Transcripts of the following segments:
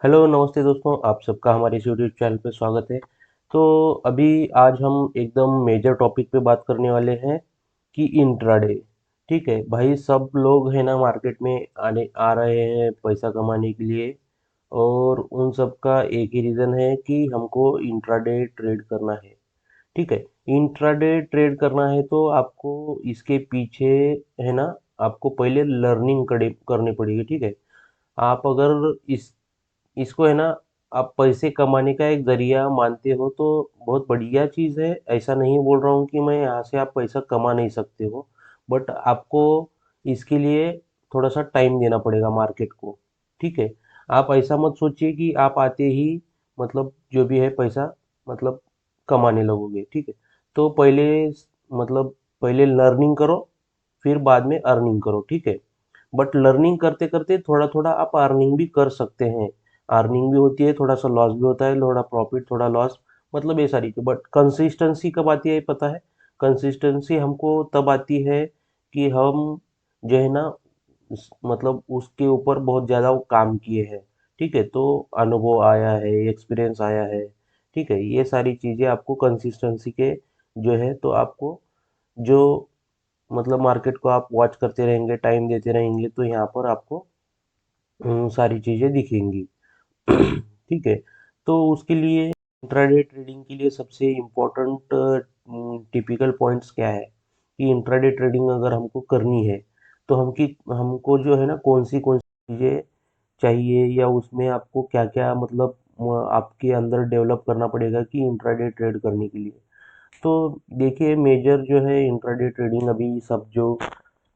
Hello नमस्ते दोस्तों, आप सबका हमारे इस यूट्यूब चैनल पे स्वागत है। तो अभी आज हम एकदम मेजर टॉपिक पे बात करने वाले हैं कि इंट्राडे। ठीक है भाई, सब लोग है ना मार्केट में आने आ रहे हैं पैसा कमाने के लिए। और उन सब का एक ही रीज़न है कि हमको इंट्राडे ट्रेड करना है। ठीक है, इंट्राडे ट्रेड करना है तो आपको इसके पीछे है ना, आपको पहले लर्निंग करनी पड़ेगी। ठीक है, आप अगर इसको है ना, आप पैसे कमाने का एक ज़रिया मानते हो तो बहुत बढ़िया चीज़ है। ऐसा नहीं बोल रहा हूँ कि मैं यहाँ से आप पैसा कमा नहीं सकते हो, बट आपको इसके लिए थोड़ा सा टाइम देना पड़ेगा मार्केट को। ठीक है, आप ऐसा मत सोचिए कि आप आते ही मतलब जो भी है पैसा मतलब कमाने लगोगे। ठीक है, तो मतलब पहले लर्निंग करो, फिर बाद में अर्निंग करो। ठीक है, बट लर्निंग करते करते थोड़ा थोड़ा आप अर्निंग भी कर सकते हैं। अर्निंग भी होती है, थोड़ा सा लॉस भी होता है, थोड़ा प्रॉफिट थोड़ा लॉस, मतलब ये सारी चीज़। बट कंसिस्टेंसी कब आती है पता है? कंसिस्टेंसी हमको तब आती है कि हम जो है ना मतलब उसके ऊपर बहुत ज़्यादा वो काम किए हैं। ठीक है, तो अनुभव आया है, एक्सपीरियंस आया है। ठीक है, ये सारी चीज़ें आपको कंसिस्टेंसी के जो है तो आपको जो मतलब मार्केट को आप वॉच करते रहेंगे, टाइम देते रहेंगे, तो यहाँ पर आपको सारी चीज़ें दिखेंगी। ठीक है, तो उसके लिए इंट्राडे ट्रेडिंग के लिए सबसे इम्पोर्टेंट टिपिकल पॉइंट्स क्या है कि इंट्राडे ट्रेडिंग अगर हमको करनी है तो हमको जो है ना कौन सी चीज़ें चाहिए, या उसमें आपको क्या क्या मतलब आपके अंदर डेवलप करना पड़ेगा कि इंट्राडे ट्रेड करने के लिए। तो देखिए, मेजर जो है इंट्राडे ट्रेडिंग अभी सब जो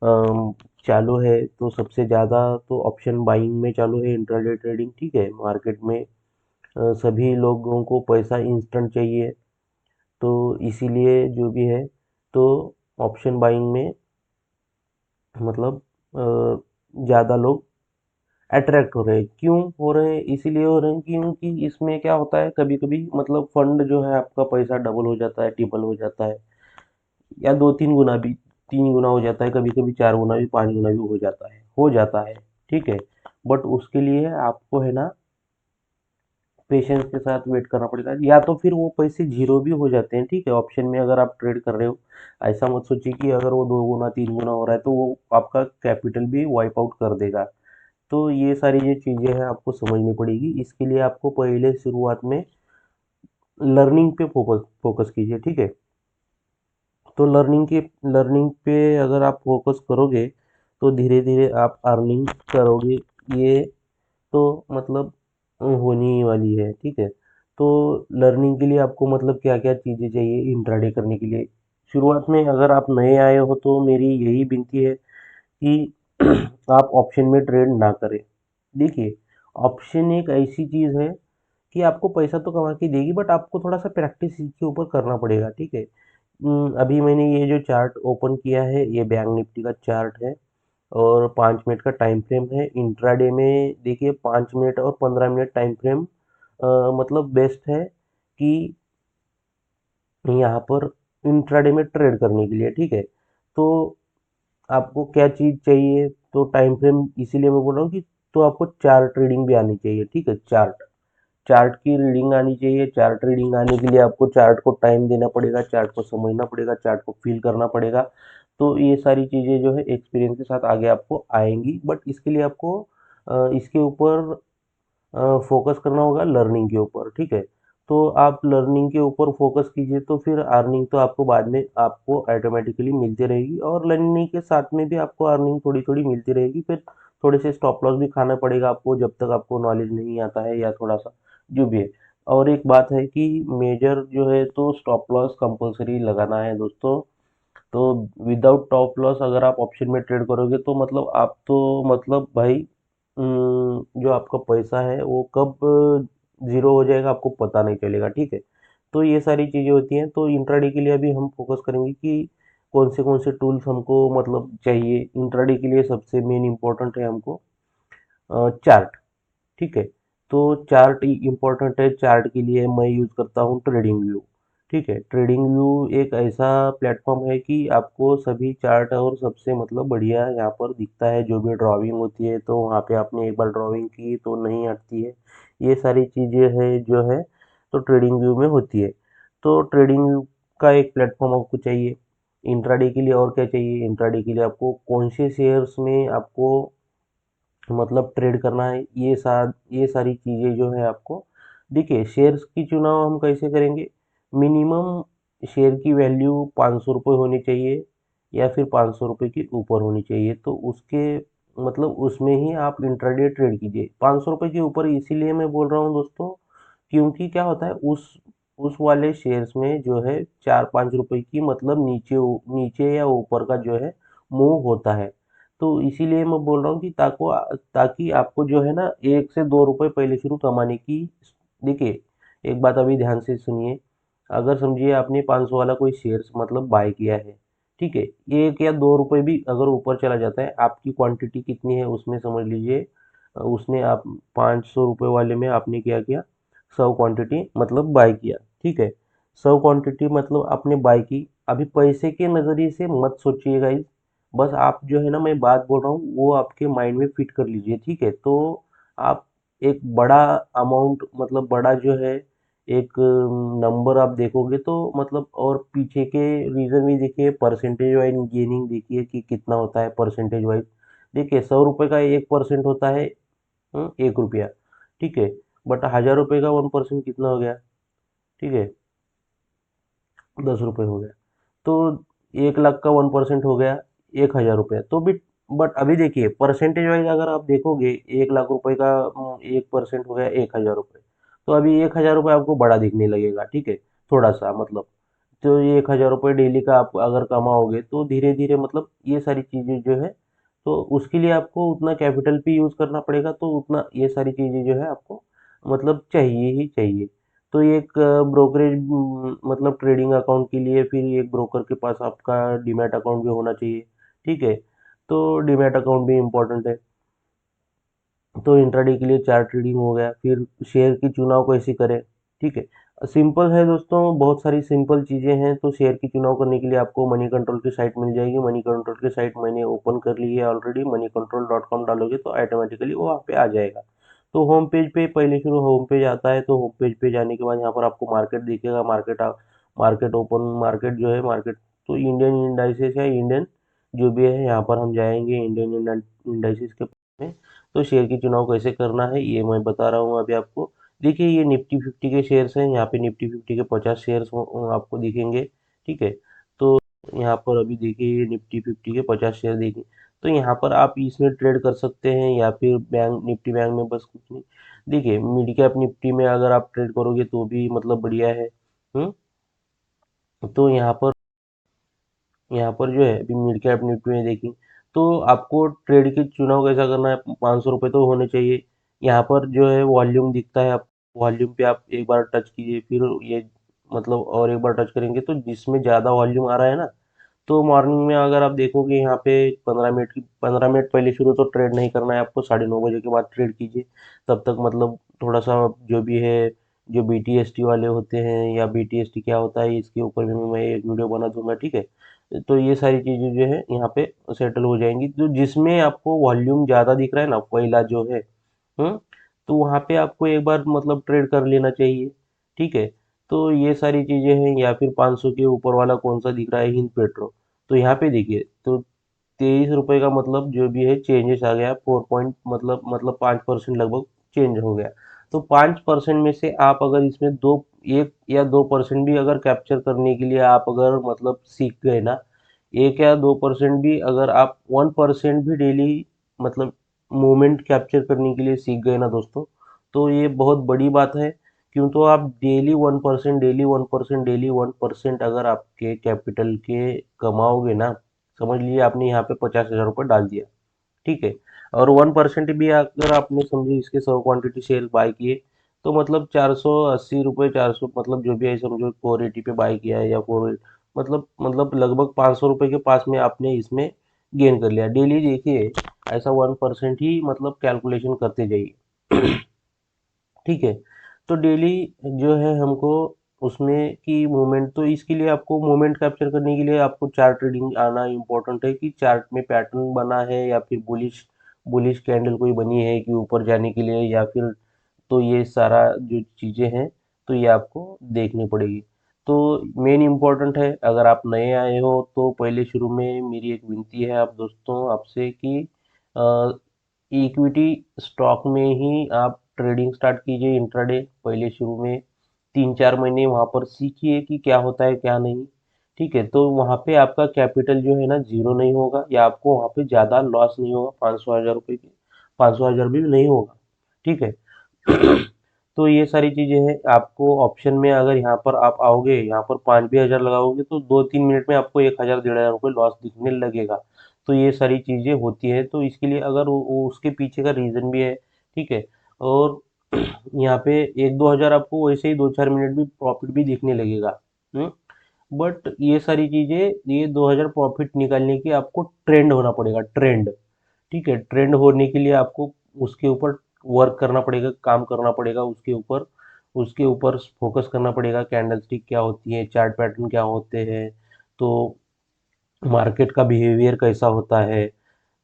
अम, चालू है, तो सबसे ज़्यादा तो ऑप्शन बाइंग में चालू है इंट्राडे ट्रेडिंग। ठीक है, मार्केट में सभी लोगों को पैसा इंस्टेंट चाहिए, तो इसीलिए जो भी है तो ऑप्शन बाइंग में मतलब ज़्यादा लोग अट्रैक्ट हो रहे हैं। क्यों हो रहे हैं? इसीलिए हो रहे हैं क्योंकि इसमें क्या होता है, कभी कभी मतलब फंड जो है आपका पैसा डबल हो जाता है, ट्रिपल हो जाता है, या दो तीन गुना भी, तीन गुना हो जाता है, कभी कभी चार गुना भी, पाँच गुना भी हो जाता है। ठीक है, बट उसके लिए आपको है ना पेशेंस के साथ वेट करना पड़ेगा, या तो फिर वो पैसे जीरो भी हो जाते हैं। ठीक है, ऑप्शन में अगर आप ट्रेड कर रहे हो, ऐसा मत सोचिए कि अगर वो दो गुना तीन गुना हो रहा है तो वो आपका कैपिटल भी वाइप आउट कर देगा। तो ये सारी जो चीज़ें हैं आपको समझनी पड़ेगी। इसके लिए आपको पहले शुरुआत में लर्निंग पे फोकस फोकस कीजिए। ठीक है, तो लर्निंग पे अगर आप फोकस करोगे तो धीरे धीरे आप अर्निंग करोगे। ये तो मतलब होनी ही वाली है। ठीक है, तो लर्निंग के लिए आपको मतलब क्या क्या चीज़ें चाहिए इंट्राडे करने के लिए? शुरुआत में अगर आप नए आए हो तो मेरी यही विनती है कि आप ऑप्शन में ट्रेड ना करें। देखिए, ऑप्शन एक ऐसी चीज़ है कि आपको पैसा तो कमा के देगी, बट आपको थोड़ा सा प्रैक्टिस इसके ऊपर करना पड़ेगा। ठीक है, अभी मैंने ये जो चार्ट ओपन किया है, ये बैंक निफ्टी का चार्ट है और 5 मिनट का टाइम फ्रेम है। इंट्राडे में देखिए 5 मिनट और 15 मिनट टाइम फ्रेम मतलब बेस्ट है कि यहाँ पर इंट्राडे में ट्रेड करने के लिए। ठीक है, तो आपको क्या चीज़ चाहिए? तो टाइम फ्रेम इसीलिए मैं बोल रहा हूँ कि तो आपको चार्ट रीडिंग भी आनी चाहिए। ठीक है, चार्ट चार्ट की रीडिंग आनी चाहिए। चार्ट रीडिंग आने के लिए आपको चार्ट को टाइम देना पड़ेगा, चार्ट को समझना पड़ेगा, चार्ट को फील करना पड़ेगा। तो ये सारी चीज़ें जो है एक्सपीरियंस के साथ आगे आपको आएंगी, बट इसके लिए आपको इसके ऊपर फोकस करना होगा, लर्निंग के ऊपर। ठीक है, तो आप लर्निंग के ऊपर फोकस कीजिए तो फिर अर्निंग तो आपको बाद में आपको ऑटोमेटिकली मिलती रहेगी, और लर्निंग के साथ में भी आपको अर्निंग थोड़ी थोड़ी मिलती रहेगी। फिर थोड़े से स्टॉप लॉस भी खाना पड़ेगा आपको जब तक आपको नॉलेज नहीं आता है, या थोड़ा सा जो भी है। और एक बात है कि मेजर जो है तो स्टॉप लॉस कंपलसरी लगाना है दोस्तों। तो विदाउट टॉप लॉस अगर आप ऑप्शन में ट्रेड करोगे तो मतलब आप तो मतलब भाई जो आपका पैसा है वो कब जीरो हो जाएगा आपको पता नहीं चलेगा। ठीक है, तो ये सारी चीज़ें होती हैं। तो इंट्राडे के लिए अभी हम फोकस करेंगे कि कौन से टूल्स हमको मतलब चाहिए। इंट्राडे के लिए सबसे मेन इम्पोर्टेंट है हमको चार्ट। ठीक है, तो चार्ट इम्पोर्टेंट है। चार्ट के लिए मैं यूज़ करता हूँ ट्रेडिंग व्यू। ठीक है। ट्रेडिंग व्यू एक ऐसा प्लेटफॉर्म है कि आपको सभी चार्ट और सबसे मतलब बढ़िया यहाँ पर दिखता है। जो भी ड्राइंग होती है तो वहाँ पे आपने एक बार ड्राइंग की तो नहीं हटती है। ये सारी चीज़ें है जो है तो ट्रेडिंग व्यू में होती है। तो ट्रेडिंग व्यू का एक प्लेटफॉर्म आपको चाहिए। इंट्राडे के लिए और क्या चाहिए? इंट्राडे के लिए आपको कौन से शेयर्स में आपको मतलब ट्रेड करना है, ये सारी चीज़ें जो है आपको देखिए। शेयर्स की चुनाव हम कैसे करेंगे? मिनिमम शेयर की वैल्यू 500 रुपये होनी चाहिए या फिर 500 रुपये के ऊपर होनी चाहिए। तो उसके मतलब उसमें ही आप इंट्राडे ट्रेड कीजिए। 500 रुपये के ऊपर इसीलिए मैं बोल रहा हूँ दोस्तों, क्योंकि क्या होता है उस वाले शेयर्स में जो है 4-5 रुपए की मतलब नीचे या ऊपर का जो है मूव होता है। तो इसीलिए मैं बोल रहा हूँ कि ताकि आपको जो है ना 1 से 2 रुपए पहले शुरू कमाने की। देखिए, एक बात अभी ध्यान से सुनिए। अगर समझिए आपने 500 वाला कोई शेयर्स मतलब बाय किया है, ठीक है। 1 या 2 रुपए भी अगर ऊपर चला जाता है, आपकी क्वांटिटी कितनी है उसमें समझ लीजिए। उसने आप 500 रुपये वाले में आपने क्या किया? 100 क्वांटिटी मतलब बाय किया, ठीक है। 100 क्वांटिटी मतलब आपने बाय की। अभी पैसे के नज़रिए से मत सोचिएगा। बस आप जो है ना, मैं बात बोल रहा हूँ वो आपके माइंड में फिट कर लीजिए, ठीक है। तो आप एक बड़ा अमाउंट मतलब बड़ा जो है एक नंबर आप देखोगे तो मतलब, और पीछे के रीजन भी देखिए, परसेंटेज वाइज गेनिंग देखिए कि कितना होता है परसेंटेज वाइज। देखिए, 100 रुपये का 1% होता है 1 रुपया, ठीक है। बट 1000 रुपये का 1% कितना हो गया? ठीक है, 10 रुपये हो गया। तो 1 लाख का 1% हो गया 1000 रुपये। तो भी बट अभी देखिए परसेंटेज वाइज अगर आप देखोगे, 1 लाख रुपए का 1% हो गया 1000 रुपये। तो अभी 1000 रुपये आपको बड़ा दिखने लगेगा, ठीक है, थोड़ा सा मतलब। तो ये 1000 रुपये डेली का आप अगर कमाओगे तो धीरे धीरे मतलब ये सारी चीज़ें जो है, तो उसके लिए आपको उतना कैपिटल भी यूज़ करना पड़ेगा। तो उतना ये सारी चीज़ें जो है आपको मतलब चाहिए ही चाहिए। तो एक ब्रोकरेज मतलब ट्रेडिंग अकाउंट के लिए फिर एक ब्रोकर के पास आपका डीमैट अकाउंट भी होना चाहिए, ठीक है। तो डीमैट अकाउंट भी इम्पोर्टेंट है। तो इंट्राडे के लिए चार्ट ट्रेडिंग हो गया। फिर शेयर की चुनाव कैसे करें? ठीक है, सिंपल है दोस्तों, बहुत सारी सिंपल चीज़ें हैं। तो शेयर की चुनाव करने के लिए आपको मनी कंट्रोल की साइट मिल जाएगी। मनी कंट्रोल की साइट मैंने ओपन कर ली है ऑलरेडी। moneycontrol.com डालोगे तो ऑटोमेटिकली वो वहाँ पे आ जाएगा। तो होम पेज पे पहले शुरू होम पेज आता है। तो होम पेज पे जाने के बाद यहाँ पर आपको मार्केट दिखेगा। मार्केट ओपन मार्केट जो है मार्केट, तो इंडियन इंडाइसेस या इंडियन जो भी है यहाँ पर हम जाएंगे इंडियन इंडाइसेस के में। तो शेयर की चुनाव कैसे करना है ये मैं बता रहा हूँ अभी आपको। देखिए, ये निफ्टी 50 के शेयर्स हैं। यहाँ पे निफ्टी 50 के 50 शेयर्स आपको दिखेंगे, ठीक है। तो यहाँ पर अभी देखिए ये निफ्टी 50 के 50 शेयर देखिए। तो यहाँ पर आप इसमें ट्रेड कर सकते हैं या फिर बैंक में, बस कुछ नहीं। देखिए, मिड कैप निफ्टी में अगर आप ट्रेड करोगे तो भी मतलब बढ़िया है। हम्म तो यहाँ पर जो है अभी मिड कैप निफ्टी में देखिए। तो आपको ट्रेड की चुनाव कैसा करना है? 500 रुपये तो होने चाहिए। यहाँ पर जो है वॉल्यूम दिखता है आप, वॉल्यूम पे आप एक बार टच कीजिए। फिर ये मतलब और एक बार टच करेंगे तो जिसमें ज़्यादा वॉल्यूम आ रहा है ना, तो मॉर्निंग में अगर आप देखोगे यहाँ पे 15 मिनट पहले शुरू तो ट्रेड नहीं करना है आपको। 9:30 बजे के बाद ट्रेड कीजिए। तब तक मतलब थोड़ा सा जो भी है, जो BTST वाले होते हैं या BTST क्या होता है इसके ऊपर भी मैं एक वीडियो बना दूंगा, ठीक है। तो ये सारी चीज़ें जो है यहाँ पे सेटल हो जाएंगी। तो जिसमें आपको वॉल्यूम ज़्यादा दिख रहा है ना पहला जो है, हम्म तो वहाँ पे आपको एक बार मतलब ट्रेड कर लेना चाहिए, ठीक है। तो ये सारी चीज़ें हैं। या फिर 500 के ऊपर वाला कौन सा दिख रहा है? हिंद पेट्रो। तो यहाँ पे देखिए, तो 23 रुपये का मतलब जो भी है चेंजेस आ गया। 4 पॉइंट मतलब 5% लगभग चेंज हो गया। तो 5% में से आप अगर इसमें 1 या 2% भी अगर कैप्चर करने के लिए आप अगर मतलब सीख गए ना, 1 या 2% भी अगर आप 1% भी डेली मतलब मोमेंट कैप्चर करने के लिए सीख गए ना दोस्तों, तो ये बहुत बड़ी बात है। क्यों? तो आप डेली 1% अगर आपके कैपिटल के कमाओगे ना, समझ लीजिए आपने यहाँ पे 50,000 रुपये डाल दिया, ठीक है। और 1% भी अगर आपने समझिए इसके 100 क्वांटिटी शेयर बाय किए, तो मतलब 480 रुपये, 400 मतलब जो भी है समझो 480 पे बाय किया है या 4 मतलब लगभग 500 रुपये के पास में आपने इसमें गेन कर लिया। डेली देखिए ऐसा 1% ही मतलब कैलकुलेशन करते जाइए। ठीक है। तो डेली जो है हमको उसमें की मूवमेंट, तो इसके लिए आपको मूवमेंट कैप्चर करने के लिए आपको चार्ट रीडिंग आना इम्पोर्टेंट है कि चार्ट में पैटर्न बना है या फिर बुलिश बुलिश कैंडल कोई बनी है कि ऊपर जाने के लिए या फिर, तो ये सारा जो चीज़ें हैं तो ये आपको देखनी पड़ेगी। तो मेन इम्पोर्टेंट है, अगर आप नए आए हो तो पहले शुरू में मेरी एक विनती है आप दोस्तों आपसे कि इक्विटी स्टॉक में ही आप ट्रेडिंग स्टार्ट कीजिए इंट्राडे। पहले शुरू में 3-4 महीने वहाँ पर सीखिए कि क्या होता है क्या नहीं। ठीक है, तो वहाँ पे आपका कैपिटल जो है ना जीरो नहीं होगा, या आपको वहाँ पे ज़्यादा लॉस नहीं होगा, 500,000 रुपये की 500,000 भी नहीं होगा। ठीक है। तो ये सारी चीज़ें हैं, आपको ऑप्शन में अगर यहाँ पर आप आओगे, यहाँ पर 5 भी हज़ार लगाओगे तो 2-3 मिनट में आपको 1,000 1,500 रुपये लॉस दिखने लगेगा। तो ये सारी चीज़ें होती है, तो इसके लिए अगर उसके पीछे का रीज़न भी है। ठीक है। और यहाँ पे 1-2 हज़ार आपको वैसे ही 2-4 मिनट में प्रॉफिट भी दिखने लगेगा। बट ये सारी चीज़ें, ये 2,000 प्रॉफिट निकालने की आपको ट्रेंड होना पड़ेगा, ट्रेंड। ठीक है, ट्रेंड होने के लिए आपको उसके ऊपर वर्क करना पड़ेगा, काम करना पड़ेगा उसके ऊपर फोकस करना पड़ेगा, कैंडल स्टिक क्या होती है, चार्ट पैटर्न क्या होते हैं, तो मार्केट का बिहेवियर कैसा होता है।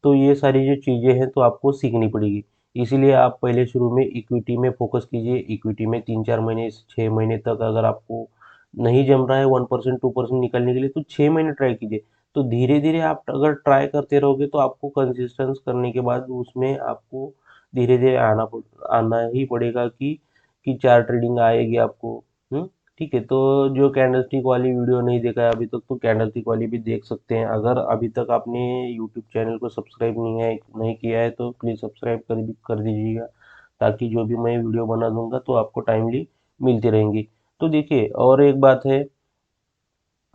तो ये सारी जो चीज़ें हैं तो आपको सीखनी पड़ेगी। इसीलिए आप पहले शुरू में इक्विटी में फोकस कीजिए। इक्विटी में 3-4 महीने 6 महीने तक अगर आपको नहीं जम रहा है 1% 2% निकलने के लिए, तो 6 महीने ट्राई कीजिए। तो धीरे धीरे आप अगर ट्राई करते रहोगे तो आपको कंसिस्टेंस करने के बाद उसमें आपको धीरे धीरे आना ही पड़ेगा कि चार ट्रेडिंग आएगी आपको। हम्म। ठीक है, तो जो कैंडलस्टिक वाली वीडियो नहीं देखा है अभी तक तो कैंडलस्टिक वाली भी देख सकते हैं। अगर अभी तक आपने यूट्यूब चैनल को सब्सक्राइब नहीं किया है तो प्लीज़ सब्सक्राइब कर दीजिएगा, ताकि जो भी मैं वीडियो बना दूंगा तो आपको टाइमली मिलती रहेंगी। तो देखिए, और एक बात है,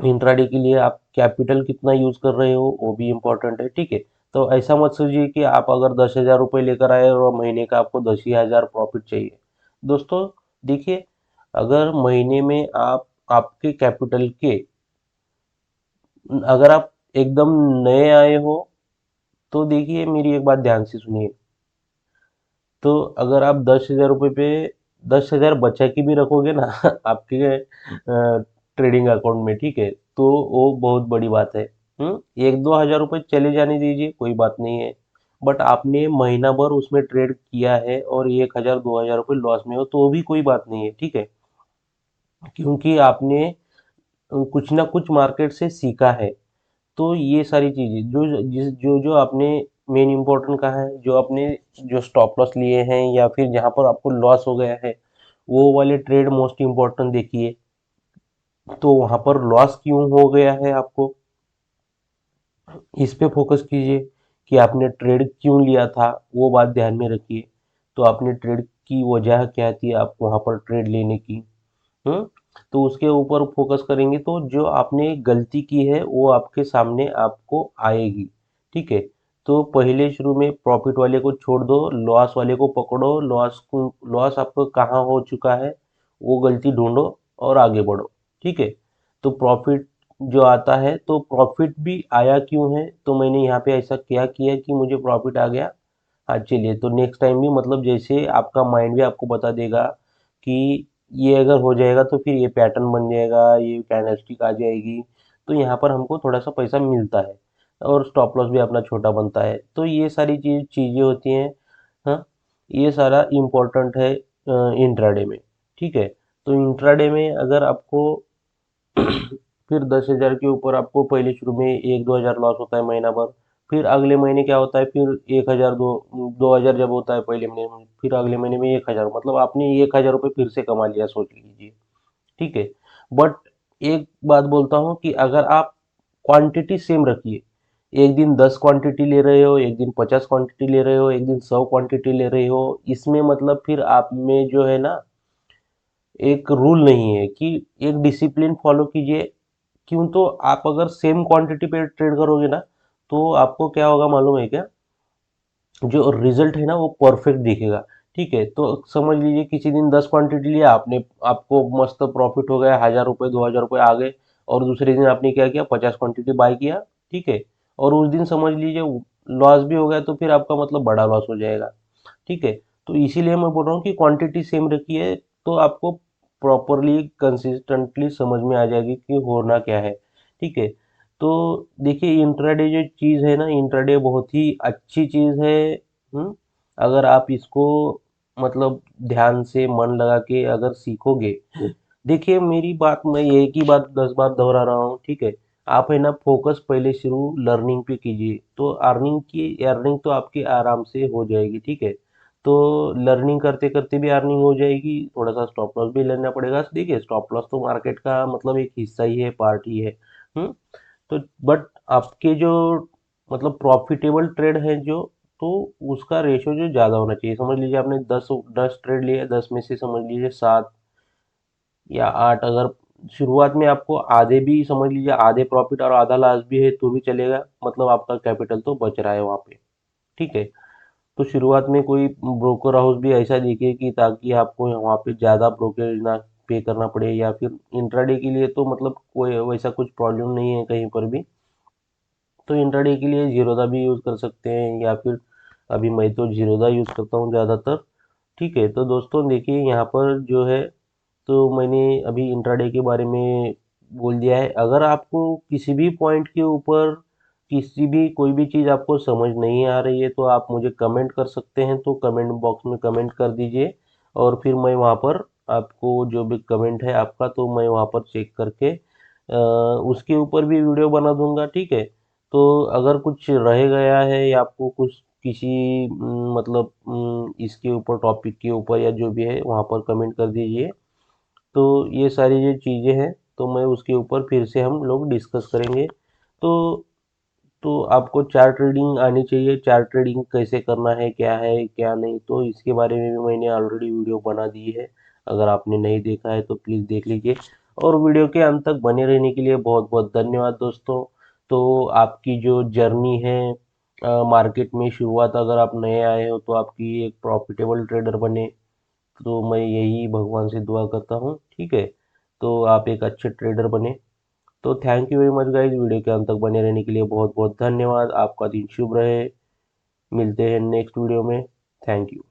इंट्राडे के लिए आप कैपिटल कितना यूज कर रहे हो वो भी इम्पोर्टेंट है। ठीक है, तो ऐसा मत सोचिए कि आप अगर 10,000 रुपये लेकर आए और महीने का आपको 10 ही हज़ार प्रॉफिट चाहिए। दोस्तों देखिए, अगर महीने में आप आपके कैपिटल के, अगर आप एकदम नए आए हो तो देखिए मेरी एक बात ध्यान से सुनिए। तो अगर आप 10,000 रुपये पे 10,000 बचा के भी रखोगे ना आपके ट्रेडिंग अकाउंट में, ठीक है, तो वो बहुत बड़ी बात है। 1-2 हज़ार रुपये चले जाने दीजिए, कोई बात नहीं है। बट आपने महीना भर उसमें ट्रेड किया है और 1,000 2,000 रुपये लॉस में हो तो वो भी कोई बात नहीं है। ठीक है, क्योंकि आपने कुछ ना कुछ मार्केट से सीखा है। तो ये सारी चीज़ें जो आपने मेन इम्पोर्टेंट कहा है, जो आपने जो स्टॉप लॉस लिए हैं या फिर जहाँ पर आपको लॉस हो गया है, वो वाले ट्रेड मोस्ट इम्पोर्टेंट देखिए। तो वहाँ पर लॉस क्यों हो गया है आपको, इस पे फोकस कीजिए कि आपने ट्रेड क्यों लिया था, वो बात ध्यान में रखिए। तो आपने ट्रेड की वजह क्या थी आप वहाँ पर ट्रेड लेने की। हम्म। तो उसके ऊपर फोकस करेंगे तो जो आपने गलती की है वो आपके सामने आपको आएगी। ठीक है, तो पहले शुरू में प्रॉफिट वाले को छोड़ दो, लॉस वाले को पकड़ो, लॉस आपको कहाँ हो चुका है वो गलती ढूंढो और आगे बढ़ो। ठीक है, तो प्रॉफिट जो आता है, तो प्रॉफिट भी आया क्यों है, तो मैंने यहाँ पे ऐसा क्या किया कि मुझे प्रॉफिट आ गया। हाँ चलिए, तो नेक्स्ट टाइम भी मतलब जैसे आपका माइंड भी आपको बता देगा कि ये अगर हो जाएगा तो फिर ये पैटर्न बन जाएगा, ये कैंडलस्टिक आ जाएगी, तो यहाँ पर हमको थोड़ा सा पैसा मिलता है और स्टॉप लॉस भी अपना छोटा बनता है। तो ये सारी चीज़ें होती हैं। हाँ, ये सारा इम्पोर्टेंट है इंट्राडे में। ठीक है, तो इंट्राडे में अगर आपको फिर 10,000 के ऊपर आपको पहले शुरू में 1-2 हज़ार लॉस होता है महीना भर, फिर अगले महीने क्या होता है, फिर 1,000 2 2 हज़ार जब होता है पहले महीने में, फिर अगले महीने में 1,000, मतलब आपने 1,000 रुपये फिर से कमा लिया, सोच लीजिए। ठीक है, बट एक बात बोलता हूँ कि अगर आप क्वांटिटी सेम रखिए, एक दिन 10 क्वांटिटी ले रहे हो, एक दिन 50 क्वांटिटी ले रहे हो, एक दिन 100 क्वांटिटी ले रहे हो, इसमें मतलब फिर आप में जो है ना एक रूल नहीं है कि एक डिसिप्लिन फॉलो कीजिए। क्यों, तो आप अगर सेम क्वांटिटी पे ट्रेड करोगे ना तो आपको क्या होगा मालूम है क्या, जो रिजल्ट है ना वो परफेक्ट दिखेगा। ठीक है, तो समझ लीजिए किसी दिन 10 क्वांटिटी लिया आपने, आपको मस्त प्रॉफिट हो गया, 1,000 रुपये 2,000 रुपये आ गए, और दूसरे दिन आपने क्या किया, 50 क्वांटिटी बाय किया। ठीक है, और उस दिन समझ लीजिए लॉस भी हो गया, तो फिर आपका मतलब बड़ा लॉस हो जाएगा। ठीक है, तो इसीलिए मैं बोल रहा हूँ कि क्वांटिटी सेम रखिए तो आपको प्रॉपरली कंसिस्टेंटली समझ में आ जाएगी कि होना क्या है। ठीक है, तो देखिए इंट्राडे जो चीज़ है ना, इंट्राडे बहुत ही अच्छी चीज़ है। अगर आप इसको मतलब ध्यान से मन लगा के अगर सीखोगे, देखिए मेरी बात, मैं एक ही बात 10 बार दोहरा रहा हूँ। ठीक है, आप है ना फोकस पहले शुरू लर्निंग पे कीजिए, तो अर्निंग तो आपकी आराम से हो जाएगी। ठीक है, तो लर्निंग करते करते भी अर्निंग हो जाएगी, थोड़ा सा स्टॉप लॉस भी लेना पड़ेगा। देखिए स्टॉप लॉस तो मार्केट का मतलब एक हिस्सा ही है, पार्ट ही है। हम्म तो बट आपके जो मतलब प्रॉफिटेबल ट्रेड है जो, तो उसका रेशो जो ज़्यादा होना चाहिए। समझ लीजिए आपने 10 ट्रेड लिए, 10 में से समझ लीजिए 7 या 8, अगर शुरुआत में आपको आधे भी समझ लीजिए, आधे प्रॉफिट और आधा लॉस भी है तो भी चलेगा, मतलब आपका कैपिटल तो बच रहा है वहाँ पे। ठीक है, तो शुरुआत में कोई ब्रोकर हाउस भी ऐसा देखिए कि ताकि आपको वहाँ पे ज़्यादा ब्रोकरेज ना पे करना पड़े, या फिर इंट्राडे के लिए तो मतलब कोई वैसा कुछ प्रॉब्लम नहीं है कहीं पर भी। तो इंट्राडे के लिए जीरोधा भी यूज़ कर सकते हैं, या फिर अभी मैं तो जीरोधा यूज़ करता हूँ ज़्यादातर। ठीक है, तो दोस्तों देखिए यहाँ पर जो है, तो मैंने अभी इंट्राडे के बारे में बोल दिया है। अगर आपको किसी भी पॉइंट के ऊपर किसी भी कोई भी चीज़ आपको समझ नहीं आ रही है, तो आप मुझे कमेंट कर सकते हैं, तो कमेंट बॉक्स में कमेंट कर दीजिए, और फिर मैं वहाँ पर आपको जो भी कमेंट है आपका, तो मैं वहाँ पर चेक करके उसके ऊपर भी वीडियो बना दूंगा। ठीक है, तो अगर कुछ रह गया है या आपको कुछ किसी मतलब इसके ऊपर टॉपिक के ऊपर या जो भी है वहाँ पर कमेंट कर दीजिए। तो ये सारी जो चीज़ें हैं, तो मैं उसके ऊपर फिर से हम लोग डिस्कस करेंगे। तो तो आपको चार्ट ट्रेडिंग आनी चाहिए, चार्ट ट्रेडिंग कैसे करना है, क्या है क्या नहीं, तो इसके बारे में भी मैंने ऑलरेडी वीडियो बना दी है। अगर आपने नहीं देखा है तो प्लीज़ देख लीजिए, और वीडियो के अंत तक बने रहने के लिए बहुत बहुत धन्यवाद दोस्तों। तो आपकी जो जर्नी है मार्केट में, शुरुआत अगर आप नए आए हो तो आपकी एक प्रॉफिटेबल ट्रेडर बने, तो मैं यही भगवान से दुआ करता हूँ। ठीक है, तो आप एक अच्छे ट्रेडर बने। तो thank you very much guys, video के अंत तक बने रहने के लिए बहुत बहुत धन्यवाद। आपका दिन शुभ रहे, मिलते हैं नेक्स्ट वीडियो में। Thank you.